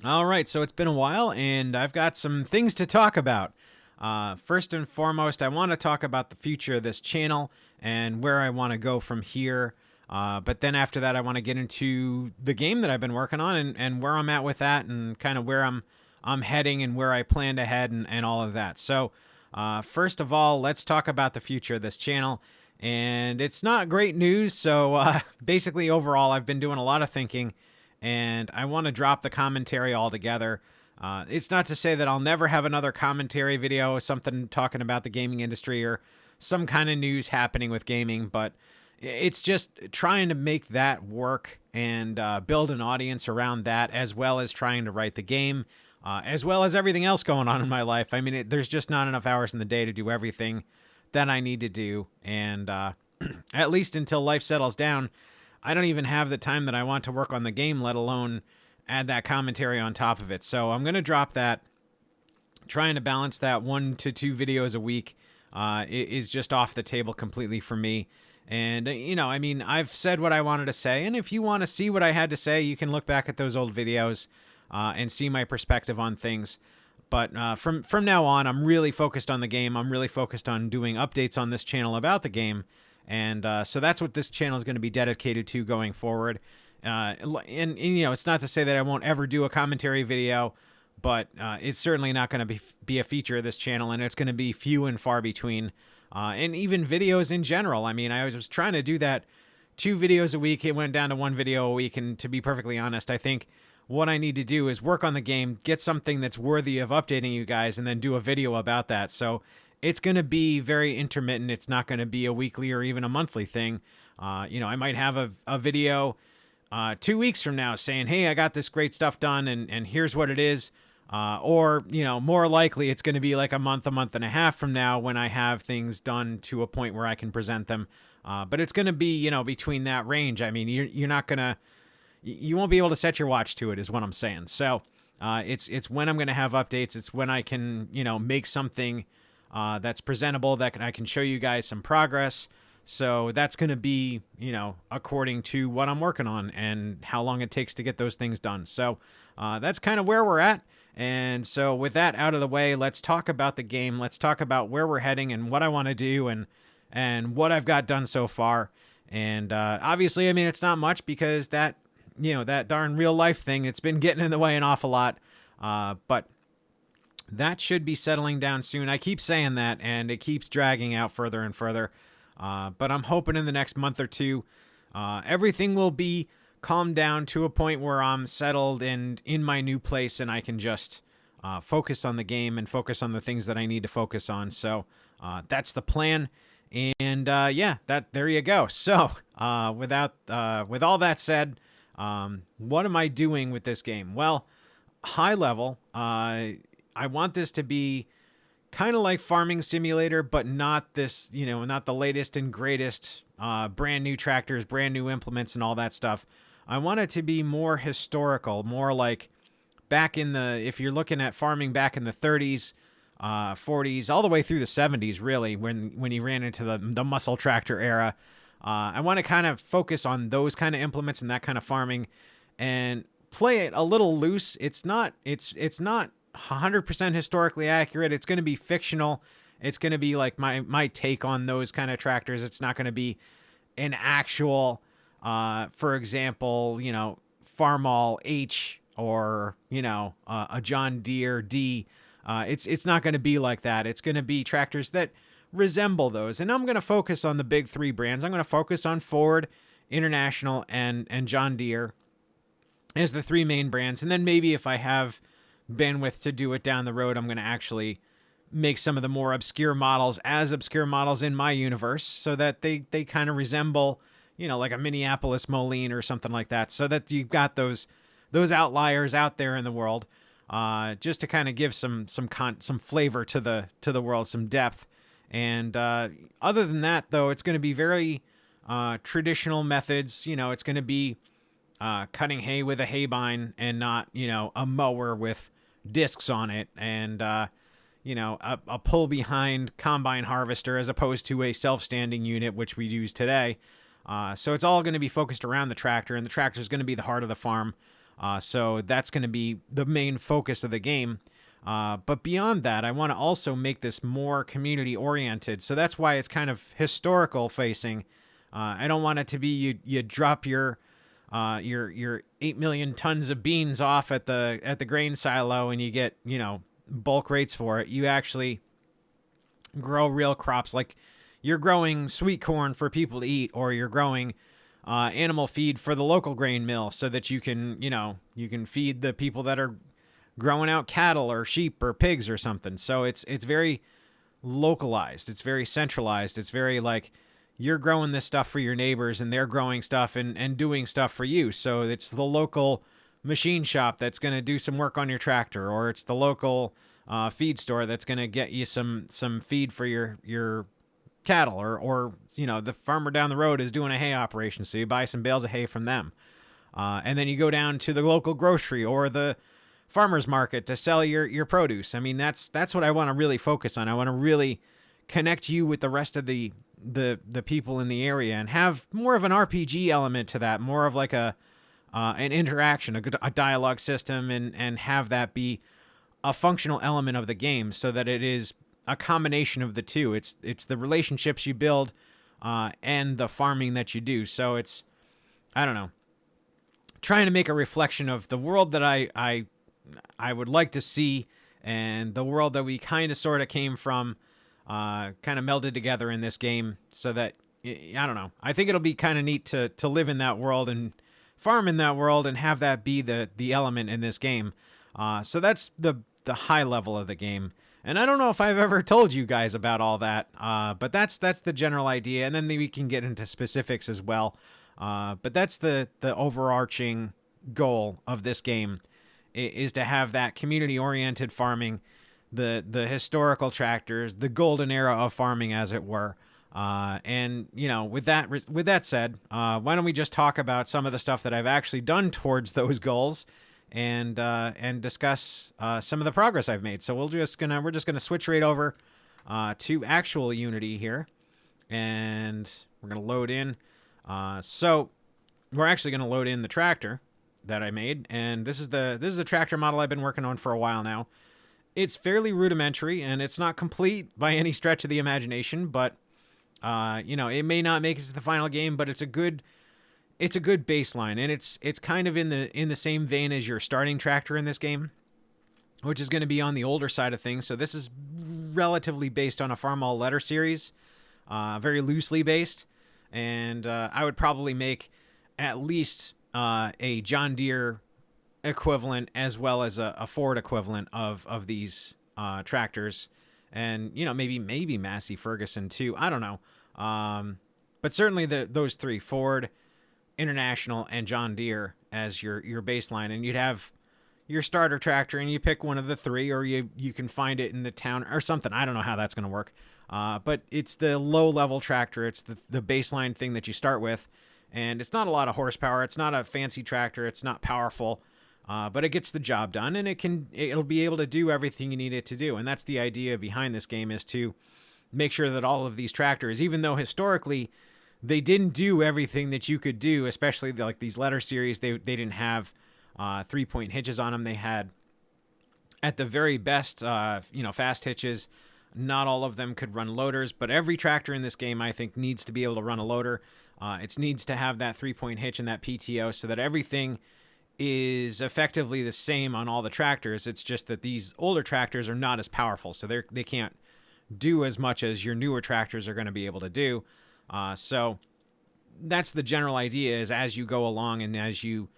All right, so it's been a while, and I've got some things to talk about. First and foremost, I want to talk about the future of this channel and where I want to go from here. But then after that, I want to get into the game that I've been working on and where I'm at with that, and kind of where I'm heading and where I plan to head and all of that. So, first of all, let's talk about the future of this channel. And it's not great news. So basically, overall, I've been doing a lot of thinking and I want to drop the commentary altogether. It's not to say that I'll never have another commentary video, something talking about the gaming industry or some kind of news happening with gaming, but it's just trying to make that work and build an audience around that, as well as trying to write the game, as well as everything else going on in my life. I mean, there's just not enough hours in the day to do everything that I need to do, and at least until life settles down, I don't even have the time that I want to work on the game, let alone add that commentary on top of it. So I'm going to drop that. Trying to balance that 1 to 2 videos a week is just off the table completely for me. And, I mean, I've said what I wanted to say. And if you want to see what I had to say, you can look back at those old videos and see my perspective on things. But from now on, I'm really focused on the game. I'm really focused on doing updates on this channel about the game. And so that's what this channel is going to be dedicated to going forward. And it's not to say that I won't ever do a commentary video, but it's certainly not going to be a feature of this channel, and it's going to be few and far between. And even videos in general. I mean, I was trying to do that 2 videos a week. It went down to 1 video a week. And to be perfectly honest, I think what I need to do is work on the game, get something that's worthy of updating you guys, and then do a video about that. So it's going to be very intermittent. It's not going to be a weekly or even a monthly thing. I might have a video 2 weeks from now saying, hey, I got this great stuff done, and here's what it is. Or more likely it's going to be like a month and a half from now when I have things done to a point where I can present them. But it's going to be, between that range. I mean, you're not going to, you won't be able to set your watch to it is what I'm saying. So it's when I'm going to have updates. It's when I can, make something that's presentable, that I can show you guys some progress. So that's going to be, according to what I'm working on and how long it takes to get those things done. So that's kind of where we're at. And so with that out of the way, let's talk about the game. Let's talk about where we're heading and what I want to do and what I've got done so far. And obviously, I mean, it's not much because that darn real life thing, it's been getting in the way an awful lot. But that should be settling down soon. I keep saying that, and it keeps dragging out further and further. But I'm hoping in the next month or two, everything will be calmed down to a point where I'm settled and in my new place, and I can just focus on the game and focus on the things that I need to focus on. So that's the plan. And there you go. So with all that said, what am I doing with this game? Well, high level, I want this to be kind of like Farming Simulator, but not this, not the latest and greatest brand new tractors, brand new implements, and all that stuff. I want it to be more historical, more like back in if you're looking at farming back in the 30s, 40s, all the way through the 70s, really, when you ran into the muscle tractor era. I want to kind of focus on those kind of implements and that kind of farming and play it a little loose. It's not 100% historically accurate. It's going to be fictional. It's going to be like my take on those kind of tractors. It's not going to be an actual, for example, Farmall H or, a John Deere D. It's not going to be like that. It's going to be tractors that resemble those. And I'm going to focus on the big 3 brands. I'm going to focus on Ford, International, and John Deere as the 3 main brands. And then maybe if I have bandwidth to do it down the road, I'm going to actually make some of the more obscure models as obscure models in my universe so that they kind of resemble, like a Minneapolis Moline or something like that, so that you've got those outliers out there in the world, just to kind of give some flavor to the world, some depth. And other than that, though, it's going to be very traditional methods. It's going to be cutting hay with a haybine and not, a mower with discs on it and, a pull behind combine harvester as opposed to a self-standing unit, which we use today. So it's all going to be focused around the tractor, and the tractor is going to be the heart of the farm. So that's going to be the main focus of the game. But beyond that, I want to also make this more community oriented. So that's why it's kind of historical facing. I don't want it to be you drop your 8 million tons of beans off at the grain silo and you get, bulk rates for it. You actually grow real crops, like you're growing sweet corn for people to eat, or you're growing animal feed for the local grain mill so that you can feed the people that are growing out cattle or sheep or pigs or something. So it's very localized. It's very centralized. It's very like you're growing this stuff for your neighbors and they're growing stuff and doing stuff for you. So it's the local machine shop that's going to do some work on your tractor, or it's the local feed store that's going to get you some feed for your cattle, or the farmer down the road is doing a hay operation, so you buy some bales of hay from them. And then you go down to the local grocery or the farmer's market to sell your produce. I mean, that's what I want to really focus on. I want to really connect you with the rest of the people in the area and have more of an RPG element to that, more of like an interaction, a dialogue system, and have that be a functional element of the game, so that it is a combination of the two. It's the relationships you build and the farming that you do. So it's, I don't know, trying to make a reflection of the world that I would like to see, and the world that we kind of sort of came from, kind of melded together in this game, so that, I don't know, I think it'll be kind of neat to live in that world and farm in that world and have that be the element in this game. So that's the high level of the game. And I don't know if I've ever told you guys about all that, but that's the general idea, and then we can get into specifics as well. But that's the overarching goal of this game, is to have that community-oriented farming, the historical tractors, the golden era of farming, as it were. And with that said, why don't we just talk about some of the stuff that I've actually done towards those goals, and discuss some of the progress I've made. So we're just gonna switch right over to actual Unity here, and we're gonna load in. So we're actually gonna load in the tractor that I made, and this is the tractor model I've been working on for a while now. It's fairly rudimentary, and it's not complete by any stretch of the imagination, but it may not make it to the final game, but it's a good baseline, and it's kind of in the same vein as your starting tractor in this game, which is going to be on the older side of things. So this is relatively based on a Farmall letter series, very loosely based, and I would probably make at least a John Deere equivalent as well as a Ford equivalent of these tractors, and maybe Massey Ferguson too. I don't know, but certainly those three: Ford, International, and John Deere as your baseline. And you'd have your starter tractor, and you pick one of the three, or you can find it in the town or something. I don't know how that's going to work, but it's the low level tractor. It's the baseline thing that you start with, and it's not a lot of horsepower. It's not a fancy tractor. It's not powerful, but it gets the job done, and it'll be able to do everything you need it to do. And that's the idea behind this game, is to make sure that all of these tractors, even though historically they didn't do everything that you could do, especially like these letter series, they didn't have 3-point hitches on them. They had, at the very best, fast hitches. Not all of them could run loaders, but every tractor in this game, I think, needs to be able to run a loader. It needs to have that 3-point hitch and that PTO, so that everything is effectively the same on all the tractors. It's just that these older tractors are not as powerful, so they can't do as much as your newer tractors are going to be able to do. So that's the general idea, is as you go along and as you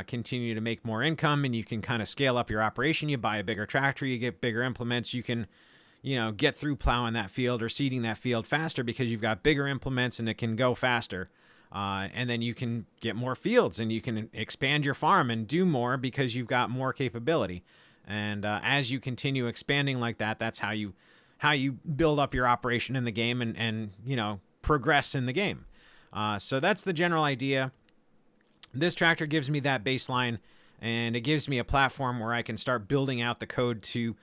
continue to make more income and you can kind of scale up your operation, you buy a bigger tractor, you get bigger implements, you can get through plowing that field or seeding that field faster because you've got bigger implements and it can go faster. And then you can get more fields and you can expand your farm and do more because you've got more capability. And as you continue expanding like that, that's how you build up your operation in the game and progress in the game. So that's the general idea. This tractor gives me that baseline, and it gives me a platform where I can start building out the code to,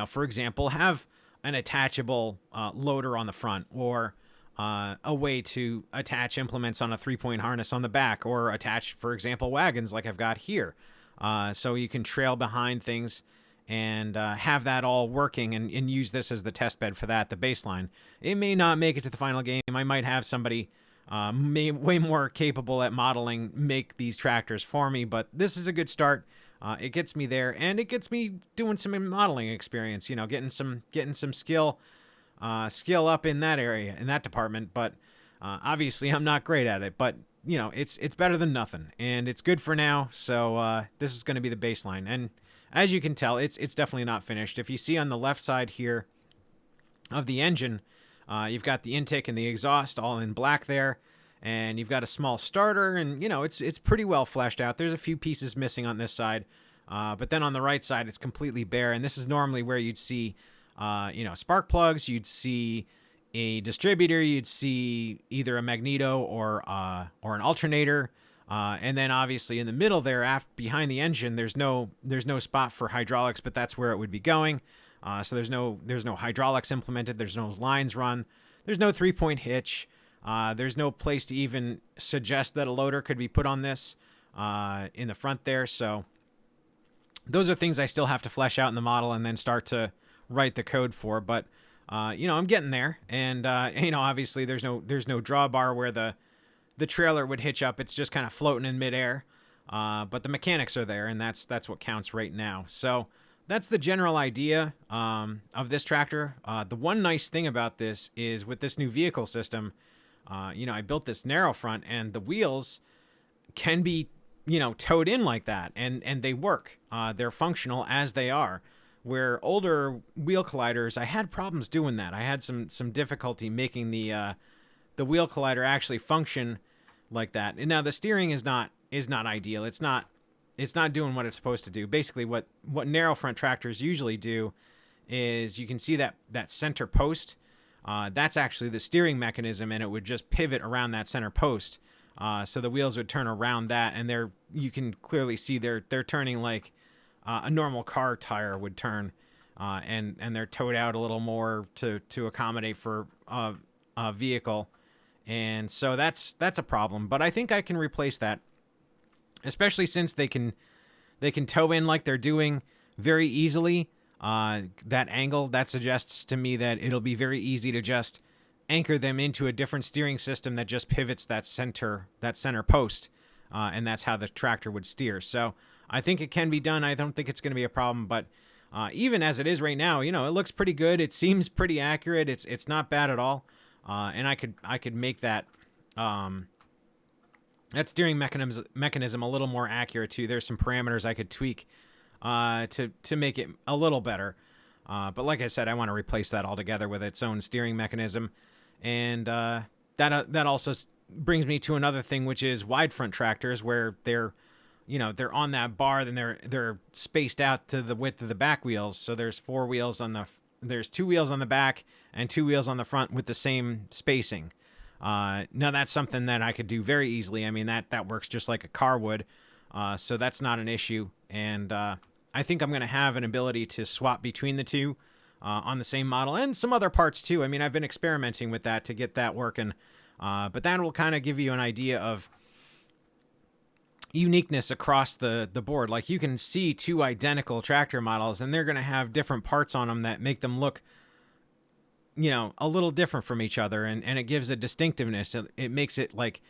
for example, have an attachable loader on the front, or a way to attach implements on a 3-point harness on the back, or attach, for example, wagons like I've got here. So you can trail behind things and have that all working, and use this as the test bed for that, the baseline. It may not make it to the final game. I might have somebody way more capable at modeling make these tractors for me, but this is a good start. It gets me there, and it gets me doing some modeling experience, getting some skill up in that area, in that department. But obviously I'm not great at it, but it's better than nothing, and it's good for now. So this is going to be the baseline. And as you can tell, it's definitely not finished. If you see on the left side here of the engine, you've got the intake and the exhaust all in black there, and you've got a small starter, and it's pretty well fleshed out. There's a few pieces missing on this side, but then on the right side it's completely bare, and this is normally where you'd see spark plugs, you'd see a distributor, you'd see either a magneto or an alternator, and then obviously in the middle there, behind the engine, there's no spot for hydraulics, but that's where it would be going. So there's no hydraulics implemented. There's no lines run. There's no 3-point hitch. There's no place to even suggest that a loader could be put on this in the front there. So those are things I still have to flesh out in the model and then start to write the code for. But I'm getting there, and obviously there's no drawbar where the trailer would hitch up. It's just kind of floating in midair. But the mechanics are there, and that's what counts right now. So that's the general idea of this tractor. The one nice thing about this is with this new vehicle system, I built this narrow front, and the wheels can be, towed in like that, and they work. They're functional as they are. Where older wheel colliders, I had problems doing that. I had some difficulty making the wheel collider actually function like that. And now the steering is not ideal. It's not doing what it's supposed to do. Basically, what narrow front tractors usually do is, you can see that center post. That's actually the steering mechanism, and it would just pivot around that center post. So the wheels would turn around that, and you can clearly see they're turning like a normal car tire would turn, and they're towed out a little more to accommodate for a vehicle. And so that's a problem. But I think I can replace that, especially since they can tow in like they're doing very easily. That angle, that suggests to me that it'll be very easy to just anchor them into a different steering system that just pivots that center post, and that's how the tractor would steer. So I think it can be done. I don't think it's going to be a problem, but even as it is right now, it looks pretty good. It seems pretty accurate. It's not bad at all. And I could make that steering mechanism a little more accurate too. There's some parameters I could tweak to make it a little better. But like I said, I want to replace that altogether with its own steering mechanism. And that also brings me to another thing, which is wide front tractors, where they're on that bar, then they're spaced out to the width of the back wheels. So there's 2 wheels on the back and 2 wheels on the front with the same spacing. Now that's something that I could do very easily. I mean, that works just like a car would. So that's not an issue. And I think I'm going to have an ability to swap between the two on the same model, and some other parts too. I mean, I've been experimenting with that to get that working. But that will kind of give you an idea of uniqueness across the board. Like, you can see 2 identical tractor models, and they're going to have different parts on them that make them look, a little different from each other. And it gives a distinctiveness. It makes it like,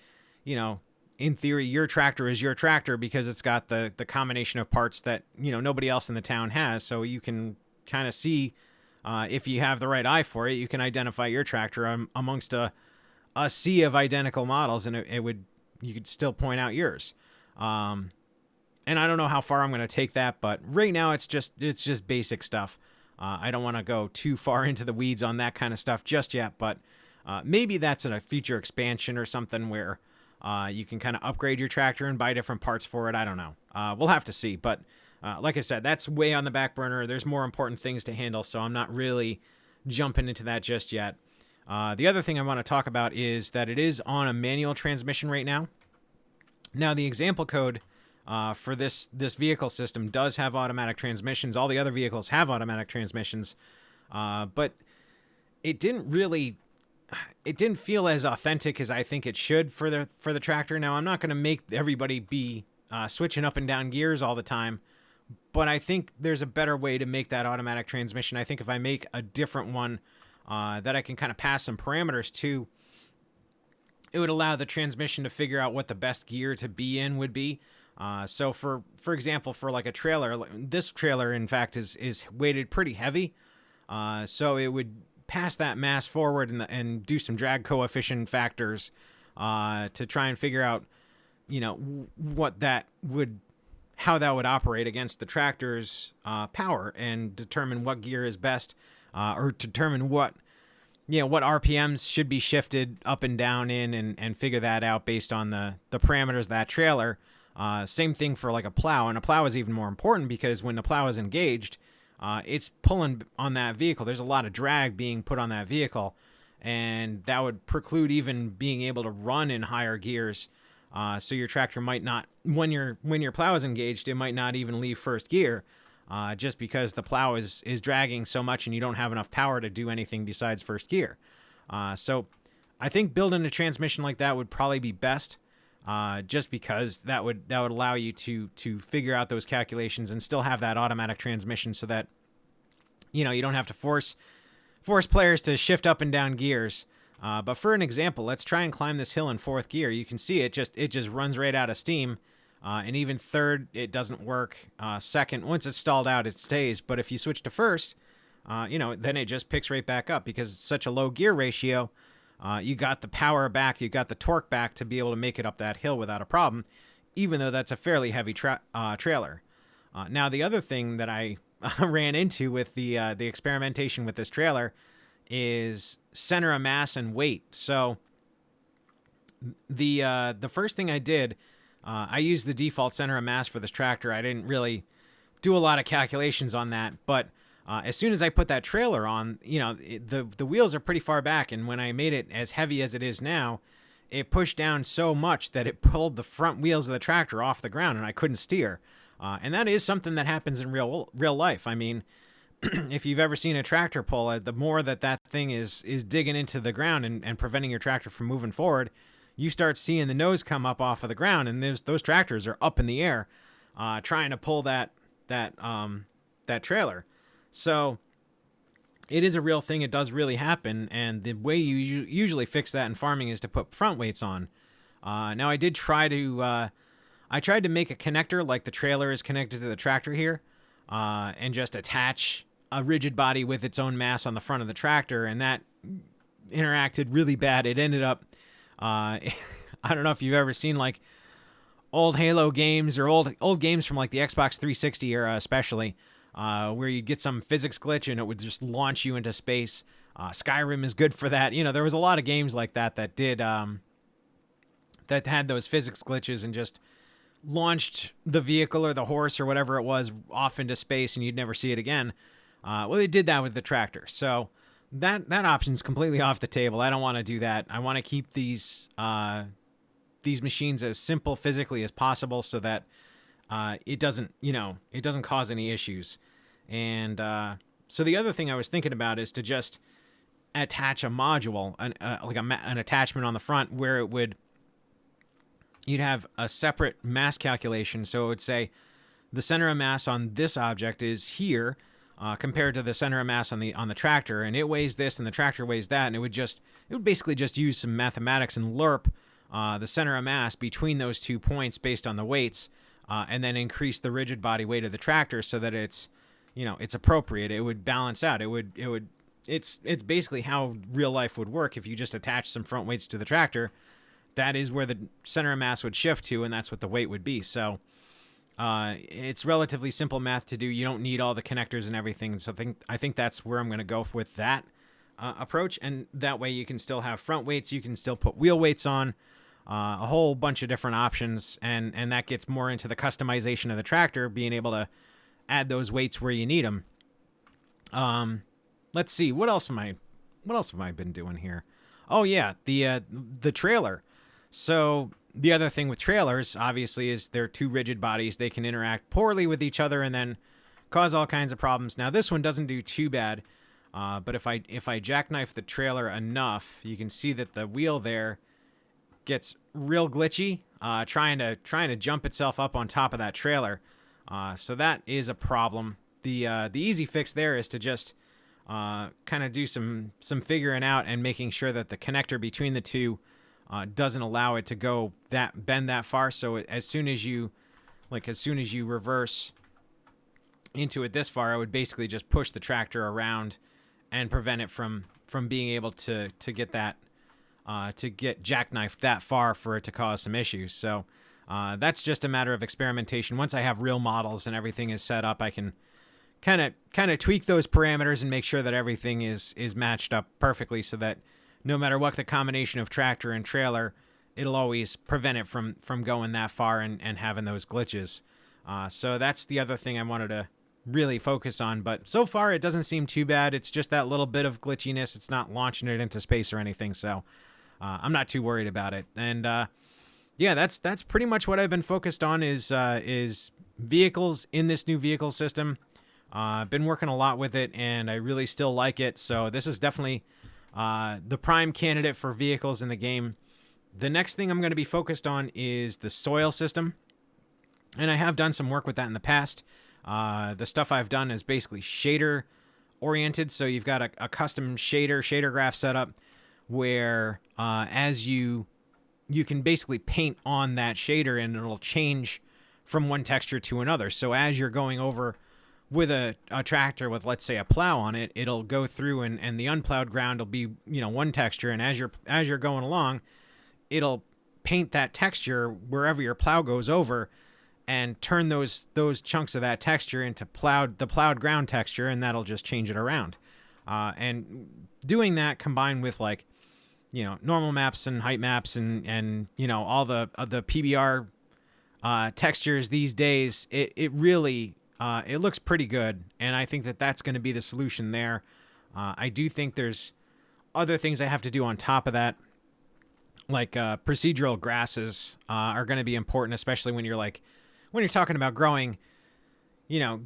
in theory, your tractor is your tractor because it's got the combination of parts that, nobody else in the town has. So you can kind of see, if you have the right eye for it, you can identify your tractor amongst a sea of identical models, and you could still point out yours. And I don't know how far I'm going to take that, but right now it's just basic stuff. I don't want to go too far into the weeds on that kind of stuff just yet, but maybe that's in a future expansion or something where you can kind of upgrade your tractor and buy different parts for it. I don't know. We'll have to see. But like I said, that's way on the back burner. There's more important things to handle, so I'm not really jumping into that just yet. The other thing I want to talk about is that it is on a manual transmission right now. Now, the example code for this vehicle system does have automatic transmissions. All the other vehicles have automatic transmissions, but it didn't really... it didn't feel as authentic as I think it should for the tractor. Now, I'm not going to make everybody be switching up and down gears all the time, but I think there's a better way to make that automatic transmission. I think if I make a different one that I can kind of pass some parameters to, it would allow the transmission to figure out what the best gear to be in would be. So for example, for like a trailer, this trailer, in fact, is weighted pretty heavy. So it would pass that mass forward and do some drag coefficient factors to try and figure out, how that would operate against the tractor's power, and determine what gear is best, or determine what RPMs should be shifted up and down in, and figure that out based on the parameters of that trailer. Same thing for like a plow, and a plow is even more important because when the plow is engaged, it's pulling on that vehicle. There's a lot of drag being put on that vehicle, and that would preclude even being able to run in higher gears. So your tractor might not, when your plow is engaged, it might not even leave first gear, just because the plow is dragging so much and you don't have enough power to do anything besides first gear. So I think building a transmission like that would probably be best, just because that would allow you to figure out those calculations and still have that automatic transmission, so that you don't have to force players to shift up and down gears. But for an example, let's try and climb this hill in fourth gear. You can see it just runs right out of steam. And even third, it doesn't work. Second, once it's stalled out, it stays. But if you switch to first, then it just picks right back up because it's such a low gear ratio. You got the power back, you got the torque back to be able to make it up that hill without a problem, even though that's a fairly heavy trailer. Now, the other thing that I ran into with the experimentation with this trailer is center of mass and weight. So the first thing I did, I used the default center of mass for this tractor. I didn't really do a lot of calculations on that, but as soon as I put that trailer on, the wheels are pretty far back, and when I made it as heavy as it is now, it pushed down so much that it pulled the front wheels of the tractor off the ground, and I couldn't steer. And that is something that happens in real life. I mean, if you've ever seen a tractor pull, the more that thing is digging into the ground and preventing your tractor from moving forward, you start seeing the nose come up off of the ground, and those tractors are up in the air, trying to pull that trailer. So it is a real thing. It does really happen. And the way you usually fix that in farming is to put front weights on. Now I did try to, I tried to make a connector like the trailer is connected to the tractor here, and just attach a rigid body with its own mass on the front of the tractor. And that interacted really bad. It ended up, I don't know if you've ever seen like old Halo games or old games from like the Xbox 360 era, especially, where you'd get some physics glitch and it would just launch you into space. Skyrim is good for that. There was a lot of games like that did, that had those physics glitches and just launched the vehicle or the horse or whatever it was off into space and you'd never see it again. Well, they did that with the tractor. So that option's completely off the table. I don't want to do that. I want to keep these machines as simple physically as possible so that it doesn't cause any issues. And so the other thing I was thinking about is to just attach a module, an attachment on the front where you'd have a separate mass calculation. So it would say the center of mass on this object is here, compared to the center of mass on the tractor, and it weighs this and the tractor weighs that, and it would basically just use some mathematics and lerp the center of mass between those 2 points based on the weights, and then increase the rigid body weight of the tractor so that it's appropriate. It would balance out. It's basically how real life would work if you just attach some front weights to the tractor. That is where the center of mass would shift to, and that's what the weight would be. So it's relatively simple math to do. You don't need all the connectors and everything. So I think that's where I'm going to go with that approach. And that way you can still have front weights. You can still put wheel weights on, a whole bunch of different options. And that gets more into the customization of the tractor, being able to add those weights where you need them. Let's see. What else have I been doing here? Oh yeah, the trailer. So the other thing with trailers, obviously, is they're two rigid bodies. They can interact poorly with each other and then cause all kinds of problems. Now, this one doesn't do too bad. But if I jackknife the trailer enough, you can see that the wheel there gets real glitchy, trying to jump itself up on top of that trailer. So that is a problem. The easy fix there is to just kind of do some figuring out and making sure that the connector between the two doesn't allow it to bend that far. So as soon as you reverse into it this far, I would basically just push the tractor around and prevent it from being able to get that to get jackknifed that far for it to cause some issues. So that's just a matter of experimentation. Once I have real models and everything is set up, I can kind of tweak those parameters and make sure that everything is matched up perfectly, so that no matter what the combination of tractor and trailer, it'll always prevent it from going that far and having those glitches. So that's the other thing I wanted to really focus on. But so far, it doesn't seem too bad. It's just that little bit of glitchiness. It's not launching it into space or anything. So I'm not too worried about it. And yeah, that's pretty much what I've been focused on is vehicles in this new vehicle system. I've been working a lot with it, and I really still like it. So this is definitely the prime candidate for vehicles in the game. The next thing I'm going to be focused on is the soil system. And I have done some work with that in the past. The stuff I've done is basically shader oriented. So you've got a custom shader graph setup where as you can basically paint on that shader and it'll change from one texture to another. So as you're going over with a tractor with, let's say, a plow on it, it'll go through and the unplowed ground will be, one texture. And as you're going along, it'll paint that texture wherever your plow goes over and turn those chunks of that texture into the plowed ground texture, and that'll just change it around. And doing that combined with normal maps and height maps and all the PBR textures these days, it really it looks pretty good, and I think that's going to be the solution there. I do think there's other things I have to do on top of that, like procedural grasses are going to be important, especially when you're talking about growing,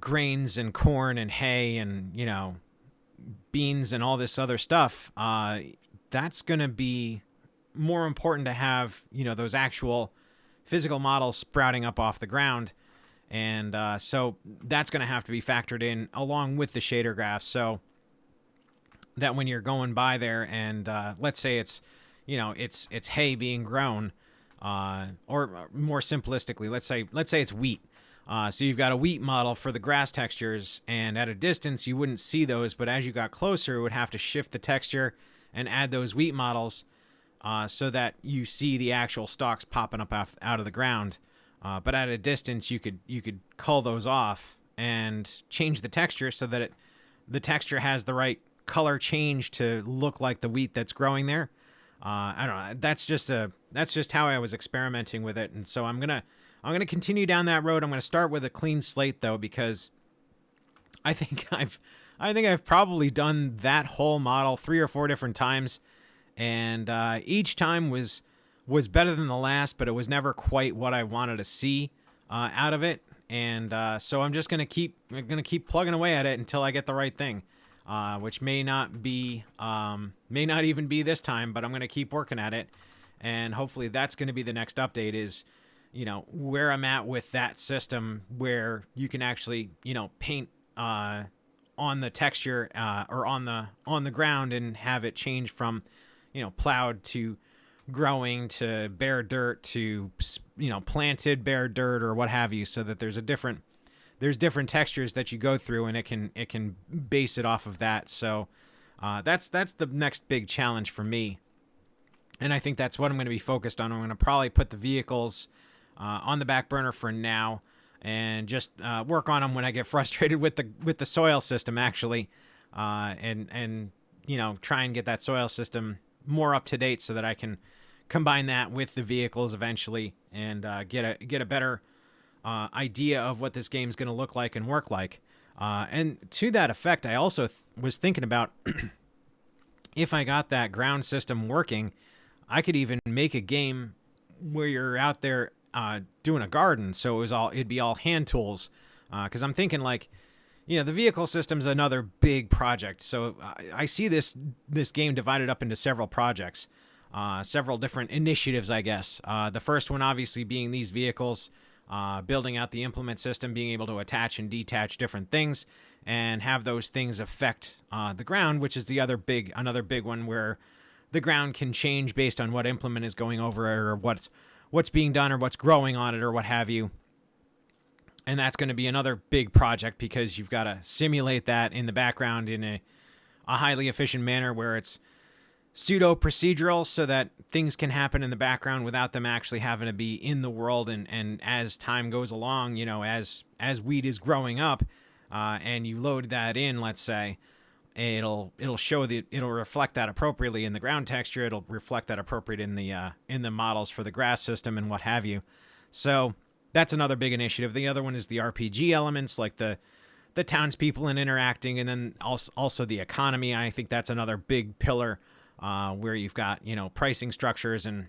grains and corn and hay and, beans and all this other stuff. That's going to be more important to have, those actual physical models sprouting up off the ground. And so that's going to have to be factored in along with the shader graphs, so that when you're going by there and let's say it's hay being grown, or more simplistically, let's say it's wheat. So you've got a wheat model for the grass textures, and at a distance you wouldn't see those, but as you got closer, it would have to shift the texture and add those wheat models so that you see the actual stalks popping up out of the ground. But at a distance, you could cull those off and change the texture so that the texture has the right color change to look like the wheat that's growing there. I don't know. That's just how I was experimenting with it, and so I'm gonna continue down that road. I'm gonna start with a clean slate though, because I think I've probably done that whole model 3 or 4 different times, and each time was better than the last, but it was never quite what I wanted to see out of it. And so I'm just gonna keep plugging away at it until I get the right thing. Which may not even be this time, but I'm going to keep working at it. And hopefully that's going to be the next update is, where I'm at with that system, where you can actually, paint on the texture or on the ground and have it change from, plowed to growing to bare dirt to, planted bare dirt or what have you, so that there's different textures that you go through, and it can base it off of that. So that's the next big challenge for me, and I think that's what I'm going to be focused on. I'm going to probably put the vehicles on the back burner for now, and just work on them when I get frustrated with the soil system actually, and try and get that soil system more up to date so that I can combine that with the vehicles eventually and get a better idea of what this game's going to look like and work like. And to that effect, I also was thinking about if I got that ground system working, I could even make a game where you're out there doing a garden. So it'd be all hand tools. Because I'm thinking the vehicle system's another big project. So I see this game divided up into several projects, several different initiatives, I guess. The first one obviously being these vehicles, building out the implement system, being able to attach and detach different things, and have those things affect the ground, which is another big one where the ground can change based on what implement is going over it, or what's being done, or what's growing on it, or what have you. And that's going to be another big project because you've got to simulate that in the background in a highly efficient manner where it's pseudo procedural, so that things can happen in the background without them actually having to be in the world. And as time goes along, as wheat is growing up, and you load that in, let's say, it'll reflect that appropriately in the ground texture. It'll reflect that appropriate in the models for the grass system and what have you. So that's another big initiative. The other one is the RPG elements, like the townspeople and interacting, and then also the economy. I think that's another big pillar, where you've got, pricing structures and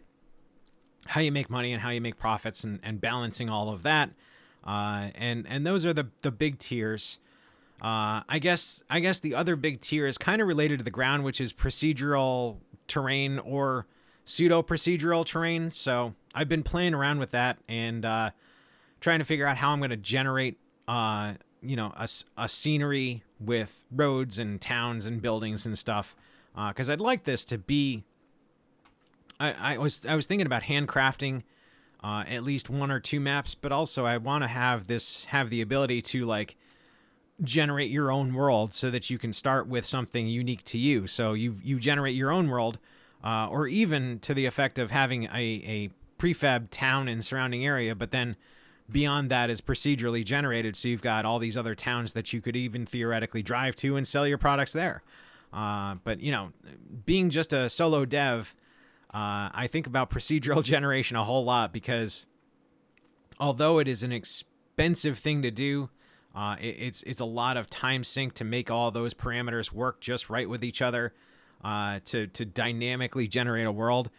how you make money and how you make profits, and balancing all of that. And those are the big tiers. I guess the other big tier is kind of related to the ground, which is procedural terrain or pseudo procedural terrain. So I've been playing around with that and trying to figure out how I'm going to generate a scenery with roads and towns and buildings and stuff. Because I'd like this to be. I was thinking about handcrafting at least one or two maps, but also I want to have the ability to generate your own world, so that you can start with something unique to you. So you generate your own world, or even to the effect of having a prefab town and surrounding area, but then beyond that is procedurally generated. So you've got all these other towns that you could even theoretically drive to and sell your products there. But being just a solo dev, I think about procedural generation a whole lot, because although it is an expensive thing to do, it's a lot of time sink to make all those parameters work just right with each other, to dynamically generate a world.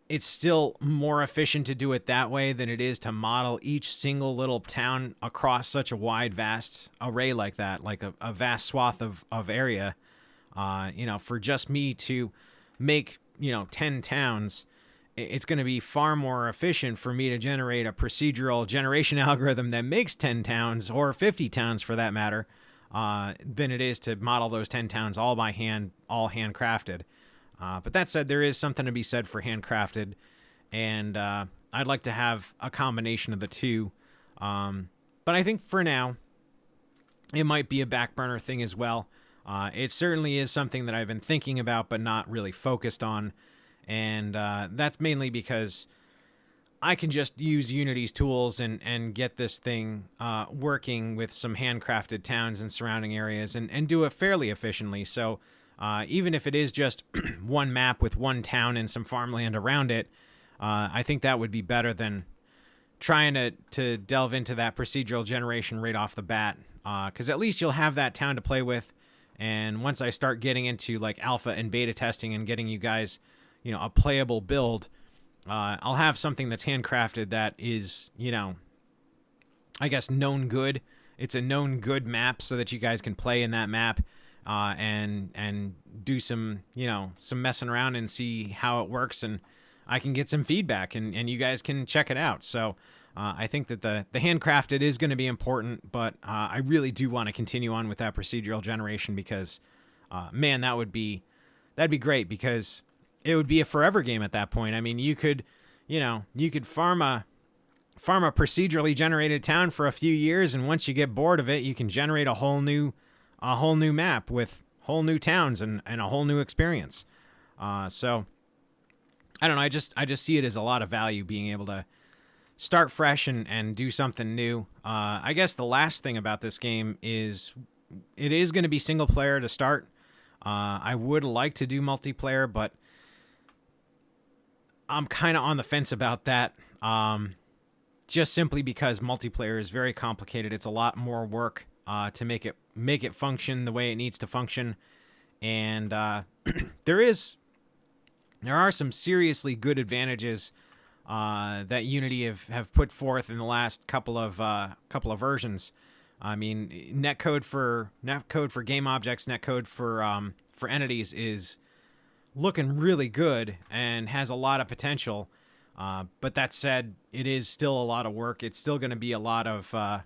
It's still more efficient to do it that way than it is to model each single little town across such a wide, vast array like that, like a vast swath of area. For just me to make, 10 towns, it's going to be far more efficient for me to generate a procedural generation algorithm that makes 10 towns, or 50 towns for that matter, than it is to model those 10 towns all by hand, all handcrafted. But that said, there is something to be said for handcrafted, and I'd like to have a combination of the two. But I think for now, it might be a back burner thing as well. It certainly is something that I've been thinking about, but not really focused on. And that's mainly because I can just use Unity's tools and get this thing working with some handcrafted towns and surrounding areas, and do it fairly efficiently. So even if it is just one map with one town and some farmland around it, I think that would be better than trying to delve into that procedural generation right off the bat. Because at least you'll have that town to play with. And once I start getting into alpha and beta testing and getting you guys, a playable build, I'll have something that's handcrafted that is, I guess known good. It's a known good map, so that you guys can play in that map, and do some messing around and see how it works, and I can get some feedback, and you guys can check it out. So I think that the handcrafted is going to be important, but I really do want to continue on with that procedural generation, because man, that'd be great, because it would be a forever game at that point. I mean, you could farm a procedurally generated town for a few years, and once you get bored of it, you can generate a whole new map with whole new towns and a whole new experience. So I don't know. I just see it as a lot of value being able to start fresh and do something new. I guess the last thing about this game is it is going to be single player to start. I would like to do multiplayer, but I'm kind of on the fence about that. Just simply because multiplayer is very complicated. It's a lot more work to make it function the way it needs to function. And there are some seriously good advantages that Unity have put forth in the last couple of versions. I mean, netcode for game objects, netcode for entities is looking really good and has a lot of potential. But that said, it is still a lot of work. It's still going to be a lot of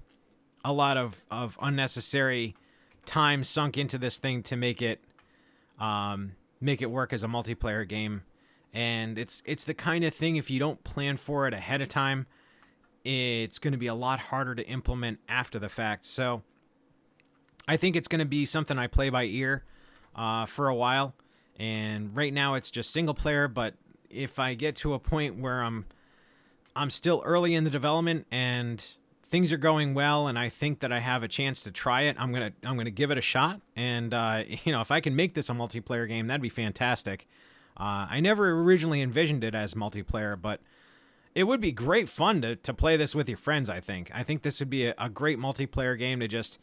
unnecessary time sunk into this thing to make it work as a multiplayer game. And it's the kind of thing, if you don't plan for it ahead of time, it's going to be a lot harder to implement after the fact. So I think it's going to be something I play by ear for a while. And right now it's just single player, but if I get to a point where I'm still early in the development and things are going well and I think that I have a chance to try it, I'm going to give it a shot. And if I can make this a multiplayer game, that'd be fantastic. I never originally envisioned it as multiplayer, but it would be great fun to play this with your friends, I think. I think this would be a great multiplayer game to just,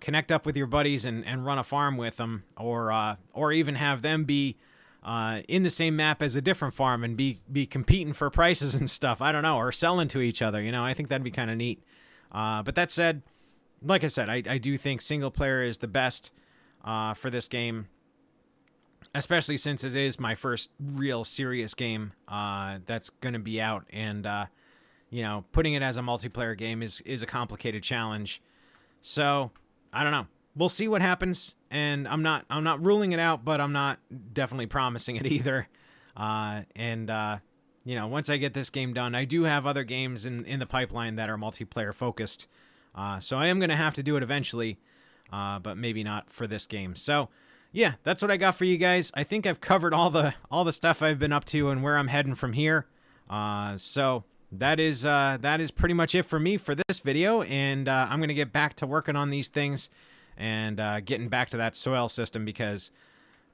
connect up with your buddies and run a farm with them, or even have them be in the same map as a different farm and be competing for prices and stuff. I don't know, or selling to each other. I think that'd be kind of neat. But that said, like I said, I do think single player is the best for this game, especially since it is my first real serious game that's going to be out. And, putting it as a multiplayer game is a complicated challenge. So, I don't know. We'll see what happens. And I'm not ruling it out, but I'm not definitely promising it either. Once I get this game done, I do have other games in the pipeline that are multiplayer focused. So I am going to have to do it eventually, but maybe not for this game. So, yeah, that's what I got for you guys. I think I've covered all the stuff I've been up to and where I'm heading from here. So that is pretty much it for me for this video, and I'm gonna get back to working on these things and getting back to that soil system, because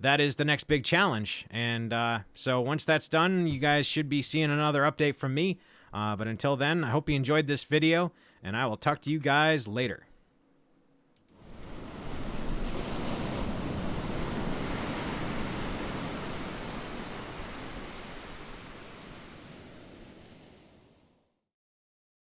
that is the next big challenge. And so once that's done, you guys should be seeing another update from me. But until then, I hope you enjoyed this video, and I will talk to you guys later.